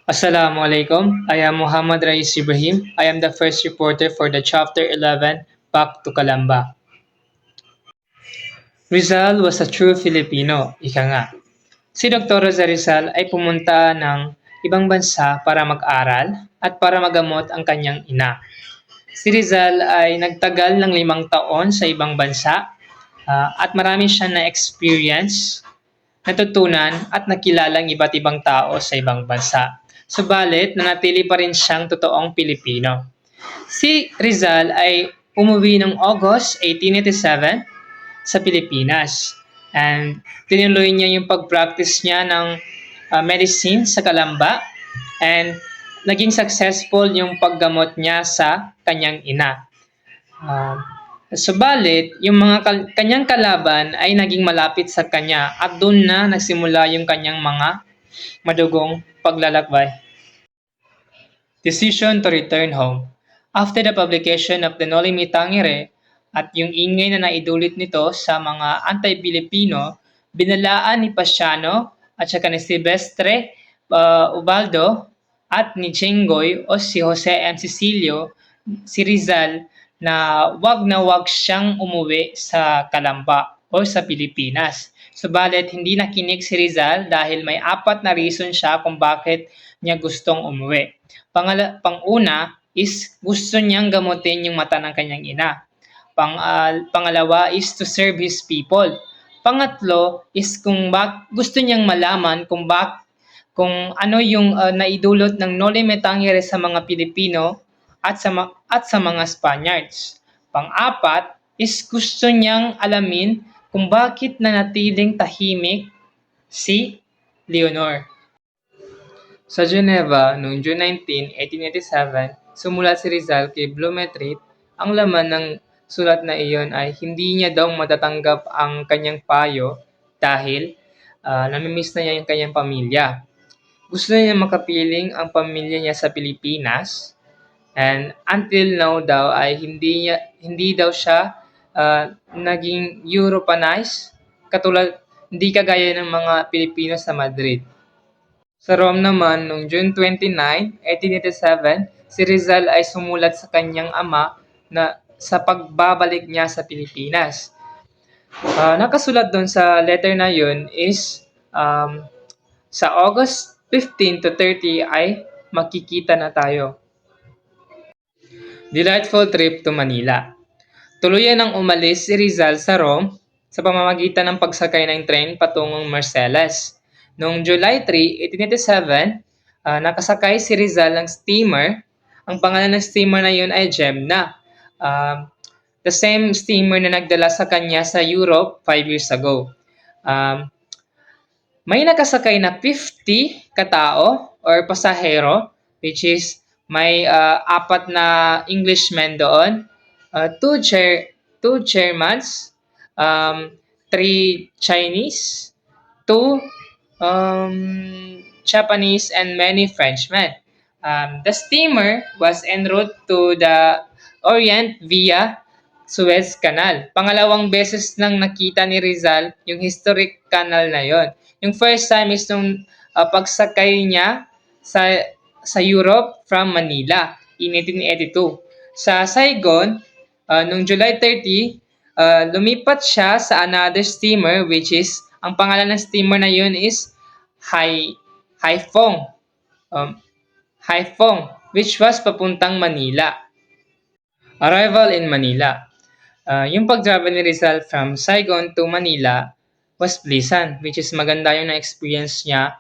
Assalamualaikum. I am Muhammad Rais Ibrahim. I am the first reporter for the Chapter 11, Back to Calamba. Rizal was a true Filipino, ika nga. Si Dr. Rosa Rizal ay pumunta ng ibang bansa para mag-aral at para magamot ang kanyang ina. Si Rizal ay nagtagal ng 5 taon sa ibang bansa at marami siyang na-experience, natutunan at nakilalang iba't ibang tao sa ibang bansa. Subalit, nanatili pa rin siyang totoong Pilipino. Si Rizal ay umuwi noong August 1887 sa Pilipinas. And tinuloy niya yung pag-practice niya ng medicine sa Calamba and naging successful yung paggamot niya sa kanyang ina. Subalit, yung mga kanyang kalaban ay naging malapit sa kanya at doon na nagsimula yung kanyang mga madugong paglalakbay. Decision to return home. After the publication of the Noli Me Tangere at yung ingay na naidulit nito sa mga anti-Pilipino, binalaan ni Pasiano at saka ni Silvestre Ubaldo at ni Chengoy o si Jose M. Cecilio, si Rizal, na wag siyang umuwi sa Calamba o sa Pilipinas. Subalit hindi nakinig si Rizal dahil may 4 na reason siya kung bakit niya gustong umuwi. Pang-una is gusto niyang gamutin yung mata ng kanyang ina. Pangalawa is to serve his people. Pangatlo is gusto niyang malaman kung ano yung naidulot ng Noli Me Tangere sa mga Pilipino at sa mga Spaniards. Pang-apat is gusto niyang alamin kung bakit nanatiling tahimik si Leonor. Sa Geneva noong June 19, 1887, sumulat si Rizal kay Blumentritt. Ang laman ng sulat na iyon ay hindi niya daw matatanggap ang kanyang payo dahil namimiss na niya yung kanyang pamilya. Gusto niya makapiling ang pamilya niya sa Pilipinas. And until now daw ay hindi daw siya naging Europeanized, hindi kagaya ng mga Pilipino sa Madrid. Sa Rome naman, noong June 29, 1887, si Rizal ay sumulat sa kanyang ama na sa pagbabalik niya sa Pilipinas. Nakasulat doon sa letter na yun is sa August 15 to 30 ay makikita na tayo. Delightful trip to Manila. Tuluyan nang umalis si Rizal sa Rome sa pamamagitan ng pagsakay ng tren patungong Marseilles. Noong July 3, 1887, nakasakay si Rizal ng steamer. Ang pangalan ng steamer na yun ay Gemna. The same steamer na nagdala sa kanya sa Europe 5 years ago. May nakasakay na 50 katao or pasahero, which is may 4 na Englishmen doon, 2 Germans, 3 Chinese, 2 Japanese, and many Frenchmen. The steamer was en route to the Orient via Suez Canal. Pangalawang beses nang nakita ni Rizal yung historic canal na yon. Yung first time is nung pagsakay niya sa Europe from Manila in 1882. Sa Saigon, noong July 30, lumipat siya sa another steamer which is, ang pangalan ng steamer na yun is Haiphong, which was papuntang Manila. Arrival in Manila. Yung pag-travel ni Rizal from Saigon to Manila was pleasant, which is maganda yung na-experience niya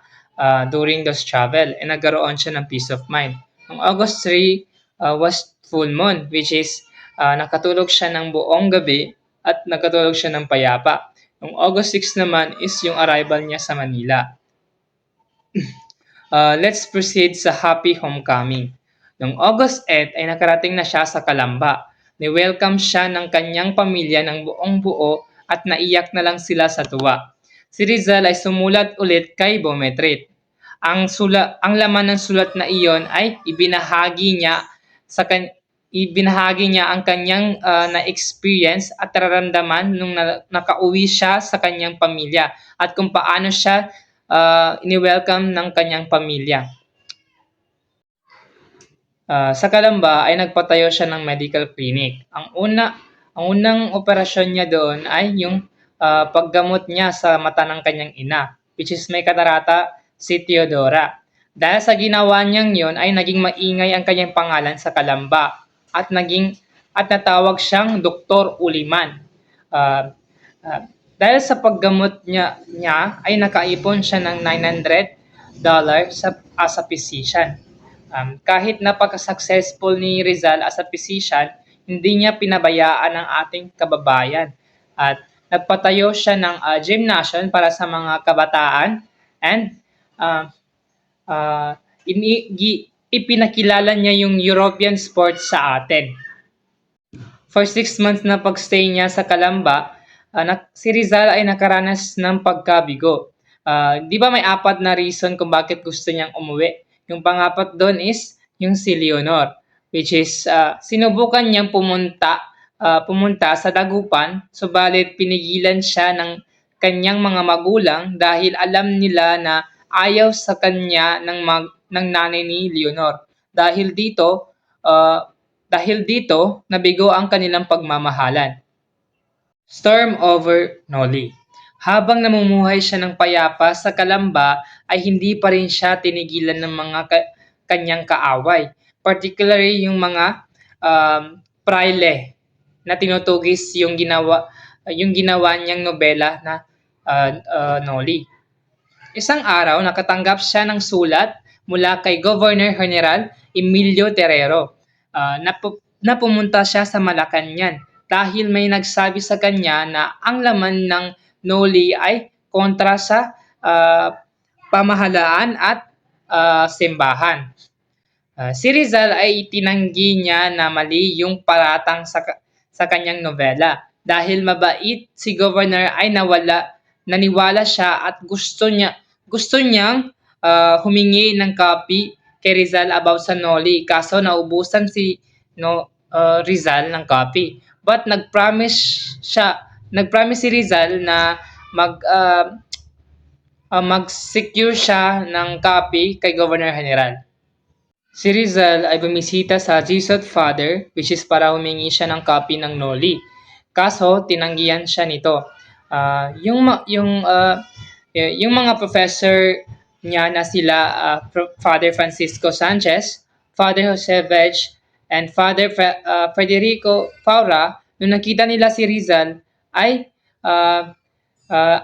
during those travel, and nagkaroon siya ng peace of mind. Ang August 3 was full moon, which is nakatulog siya ng buong gabi at nakatulog siya ng payapa. Ang August 6 naman is yung arrival niya sa Manila. Let's proceed sa happy homecoming. Noong August 8 ay nakarating na siya sa Calamba. Ni-welcome siya ng kanyang pamilya ng buong buo at naiyak na lang sila sa tuwa. Si Rizal ay sumulat ulit kay Blumentritt. Ang laman ng sulat na iyon ay ibinahagi niya ang kanyang na-experience at nararamdaman nung nakauwi siya sa kanyang pamilya at kung paano siya ini-welcome ng kanyang pamilya. Sa Calamba ay nagpatayo siya ng medical clinic. Ang unang operasyon niya doon ay yung paggamot niya sa mata ng kanyang ina, which is may katarata si Theodora. Dahil sa ginawa niyang yon ay naging maingay ang kanyang pangalan sa Calamba at natawag siyang Doktor Uliman. Uh, uh, Dahil sa paggamot niya ay nakaipon siya ng $900 as a physician. Kahit napaka-successful ni Rizal as a physician, hindi niya pinabayaan ang ating kababayan at nagpatayo siya ng gymnasium para sa mga kabataan and uh, uh, ipinakilala niya yung European sports sa atin. For 6 months na pagstay niya sa Calamba, si Rizal ay nakaranas ng pagkabigo. Di ba may apat na reason kung bakit gusto niyang umuwi? Yung pangapat doon is yung si Leonor, which is sinubukan niyang pumunta sa Dagupan, subalit pinigilan siya ng kanyang mga magulang dahil alam nila na ayaw sa kanya ng nanay ni Leonor. Dahil dito, nabigo ang kanilang pagmamahalan. Storm over Noli. Habang namumuhay siya ng payapa sa Calamba ay hindi pa rin siya tinigilan ng mga kanyang kaaway. Particularly yung mga praile na tinutugis yung ginawa niyang nobela na Noli. Isang araw, nakatanggap siya ng sulat mula kay Governor General Emilio Terrero na pumunta siya sa Malacanang dahil may nagsabi sa kanya na ang laman ng Noli ay kontra sa pamahalaan at simbahan. Si Rizal ay itinanggi niya na mali yung paratang sa kanyang nobela dahil mabait si Governor ay naniwala siya at gusto niyang humingi ng copy kay Rizal about sa Noli, kaso naubusan si Rizal ng copy. But nag-promise si Rizal na mag-secure siya ng copy kay Governor General. Si Rizal ay bumisita sa Jesuit Father, which is para humingi siya ng copy ng Noli. Kaso tinanggihan siya nito. Yung mga professor niya na sila Father Francisco Sanchez, Father Jose Veg, and Father Federico Faura, nung nakita nila si Rizal ay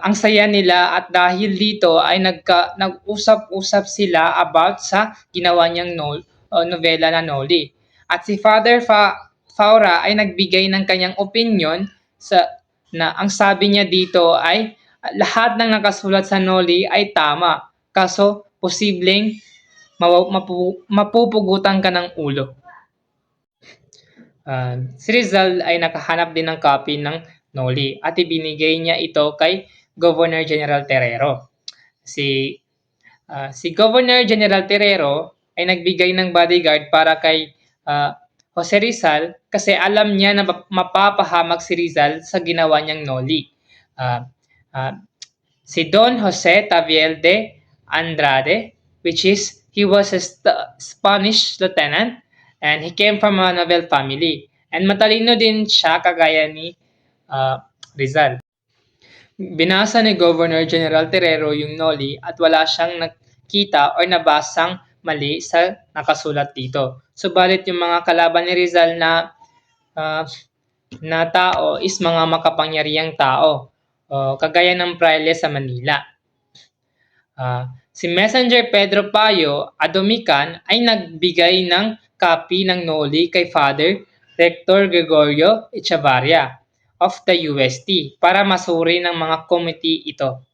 ang saya nila at dahil dito ay nag-usap-usap sila about sa ginawa niyang novela na Noli. At si Father Faura ay nagbigay ng kanyang opinion na ang sabi niya dito ay lahat ng nakasulat sa Noli ay tama, kaso posibleng mapupugutan ka ng ulo. Si Rizal ay nakahanap din ng copy ng Noli at ibinigay niya ito kay Governor General Terrero. Si Governor General Terrero ay nagbigay ng bodyguard para kay Jose Rizal kasi alam niya na mapapahamak si Rizal sa ginawa niyang Noli. Si Don Jose Taviel de Andrade, which is he was a Spanish lieutenant and he came from a noble family. And matalino din siya kagaya ni Rizal. Binasa ni Governor General Terrero yung Noli at wala siyang nakita o nabasang mali sa nakasulat dito. Subalit yung mga kalaban ni Rizal na tao is mga makapangyarihang tao, kagaya ng praile sa Manila. Si Messenger Pedro Payo Adomican ay nagbigay ng copy ng Noli kay Father Rector Gregorio Echevarria of the UST para masuri ng mga committee ito.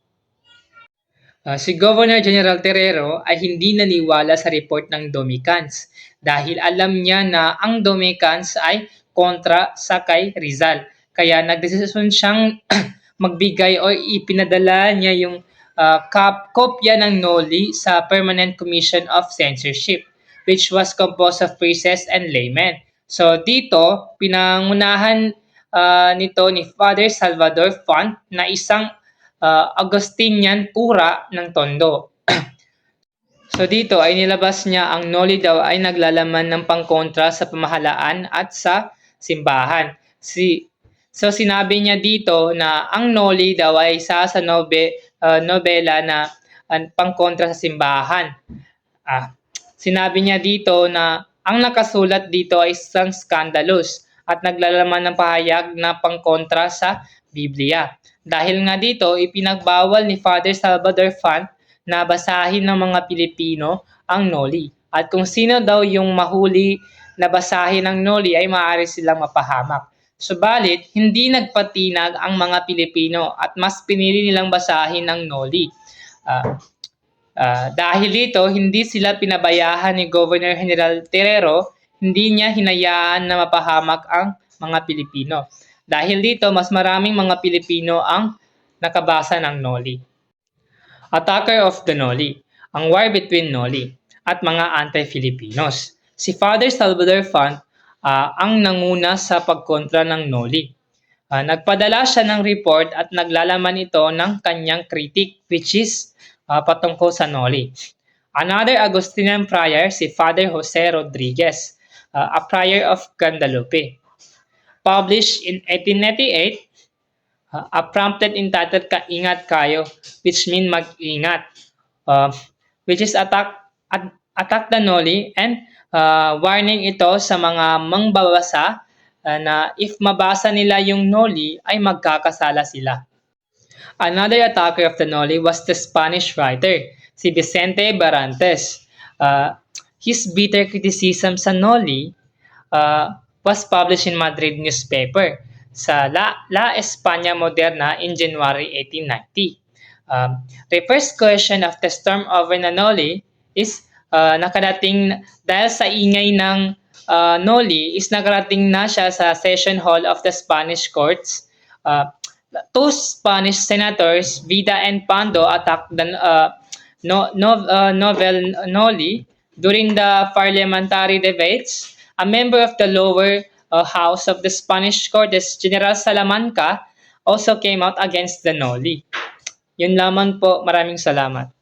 Si Governor General Terrero ay hindi naniwala sa report ng Domicans dahil alam niya na ang Domicans ay kontra sa kay Rizal. Kaya nagdesisyon siyang magbigay o ipinadala niya yung kopya ng Noli sa Permanent Commission of Censorship, which was composed of priests and laymen. So dito, pinangunahan nito ni Father Salvador Font na isang Augustinian kura ng Tondo. So dito ay nilabas niya ang Noli daw ay naglalaman ng pangkontra sa pamahalaan at sa simbahan. So sinabi niya dito na ang Noli daw ay isa sa nobela na pangkontra sa simbahan. Sinabi niya dito na ang nakasulat dito ay isang scandalous at naglalaman ng pahayag na pangkontra sa Biblia. Dahil nga dito, ipinagbawal ni Father Salvador Font na basahin ng mga Pilipino ang Noli. At kung sino daw yung mahuli na basahin ng Noli ay maaari silang mapahamak. Subalit, hindi nagpatinag ang mga Pilipino at mas pinili nilang basahin ang Noli. Dahil dito, hindi sila pinabayahan ni Governor General Terrero, hindi niya hinayaan na mapahamak ang mga Pilipino. Dahil dito, mas maraming mga Pilipino ang nakabasa ng Noli. Attacker of the Noli, ang war between Noli at mga anti-Filipinos. Si Father Salvador Font ang nanguna sa pagkontra ng Noli. Nagpadala siya ng report at naglalaman ito ng kanyang critic, which is patungkol sa Noli. Another Agustinian friar, si Father Jose Rodriguez, a friar of Guadalupe. Published in 1898, a pamphlet entitled Ingat Kayo, which mean mag-ingat, which is attack the Noli and warning ito sa mga mangbabasa na if mabasa nila yung Noli ay magkakasala sila. Another attacker of the Noli was the Spanish writer, si Vicente Barrantes. His bitter criticism sa Noli was published in Madrid newspaper sa La España Moderna in January 1890. The first question of the storm over na Noli is nakarating dahil sa ingay ng Noli is nakarating na siya sa session hall of the Spanish courts. Two Spanish senators, Vida and Pando, attacked the novel Noli during the parliamentary debates. A member of the lower house of the Spanish Cortes, General Salamanca, also came out against the Noli. Yun lamang po. Maraming salamat.